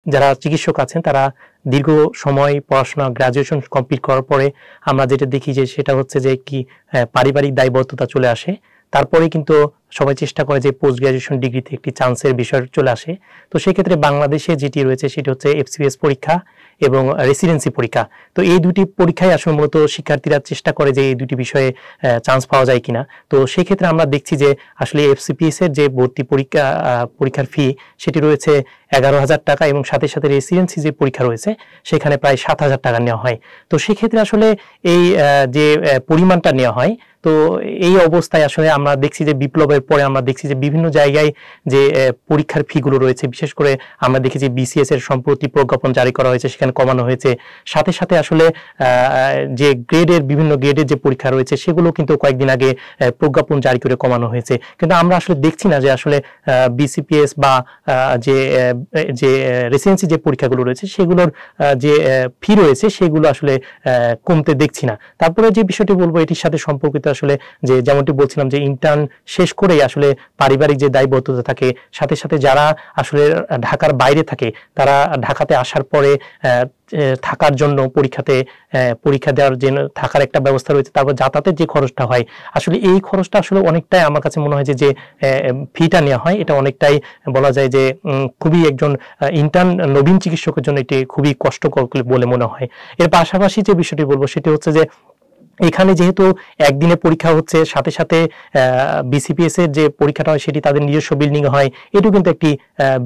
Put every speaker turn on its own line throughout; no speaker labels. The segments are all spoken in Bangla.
যারা চিকিৎসক আছেন তারা দীর্ঘ সময় পড়াশোনা গ্রাজুয়েশন কমপ্লিট করার পরে আমরা যেটা দেখি যে সেটা হচ্ছে যে কি পারিবারিক দায়বদ্ধতা চলে আসে, তারপরে কিন্তু সবাই চেষ্টা করে যে পোস্ট গ্রাজুয়েশন ডিগ্রিতে একটি চান্সের বিষয় চলে আসে। তো সেক্ষেত্রে বাংলাদেশে যেটি রয়েছে সেটি হচ্ছে এফসিপিএস পরীক্ষা এবং রেসিডেন্সি পরীক্ষা। তো এই দুটি পরীক্ষায় আসলে মূলত শিক্ষার্থীরা চেষ্টা করে যে এই দুটি বিষয়ে চান্স পাওয়া যায় কিনা। তো সেক্ষেত্রে আমরা দেখছি যে আসলে এফসিপিএস এর যে ভর্তি পরীক্ষার ফি সেটি রয়েছে 11,000 টাকা এবং সাথে সাথে রেসিডেন্সি যে পরীক্ষা রয়েছে সেখানে প্রায় 7,000 টাকা নেওয়া হয়। তো সেক্ষেত্রে আসলে এই যে পরিমাণটা নেওয়া হয়, তো এই অবস্থায় আসলে আমরা দেখছি যে বিপ্লবের পরে আমরা দেখছি যে বিভিন্ন জায়গায় যে পরীক্ষার ফিগুলো রয়েছে, বিশেষ করে আমরা দেখি যে বিসিএস এর সম্প্রতি প্রজ্ঞাপন জারি করা হয়েছে, সেখানে কমানো হয়েছে। সাথে সাথে আসলে যে বিভিন্ন গ্রেডের যে পরীক্ষা রয়েছে সেগুলো কিন্তু কয়েকদিন আগে প্রজ্ঞাপন জারি করে কমানো হয়েছে। কিন্তু আমরা আসলে দেখছি না যে আসলে বিসিপিএস বা যে রেসিডেন্সি যে পরীক্ষাগুলো রয়েছে সেগুলোর যে ফি রয়েছে সেগুলো আসলে কমতে দেখছি না। তারপরে যে বিষয়টি বলবো এটির সাথে সম্পর্কিত আসলে যে যেমনটি বলছিলাম যে ইন্টার্ন শেষ করেই আসলে পারিবারিক যে দায়বদ্ধতা থাকে, সাথে সাথে যারা আসলে ঢাকার বাইরে থাকে তারা ঢাকাতে আসার পরে থাকার জন্য পরীক্ষা দেওয়ার জন্য থাকার একটা ব্যবস্থা রয়েছে, তারপর যাতায়াতের যে খরচটা হয়, আসলে এই খরচটা আসলে অনেকটাই আমার কাছে মনে হয় যে ফিটা নেওয়া হয় এটা অনেকটাই বলা যায় যে খুবই একজন ইন্টার্ন নবীন চিকিৎসকের জন্য এটি খুবই কষ্টকর বলে মনে হয়। এর পাশাপাশি যে বিষয়টি বলবো সেটি হচ্ছে যে এখানে যেহেতু একদিনে পরীক্ষা হচ্ছে, সাথে সাথে বিসিপিএস এর যে পরীক্ষাটা হয় সেটি তাদের নিজস্ব বিল্ডিং এ হয়, এটাও কিন্তু একটি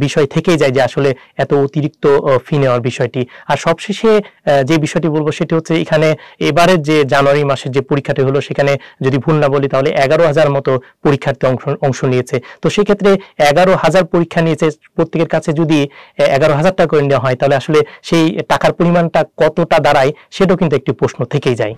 বিষয় থেকেই যায় যে আসলে এত অতিরিক্ত ফি নেওয়ার বিষয়টি। আর সবশেষে যে বিষয়টি বলবো সেটি হচ্ছে এখানে এবারের যে জানুয়ারি মাসের যে পরীক্ষাটি হলো সেখানে যদি ভুল না বলি তাহলে 11,000 মতো পরীক্ষার্থী অংশ নিয়েছে। তো সেক্ষেত্রে 11,000 পরীক্ষা নিয়েছে, প্রত্যেকের কাছে যদি 11,000 টাকা করে নেওয়া হয় তাহলে আসলে সেই টাকার পরিমাণটা কতটা দাঁড়ায় সেটাও কিন্তু একটি প্রশ্ন থেকেই যায়।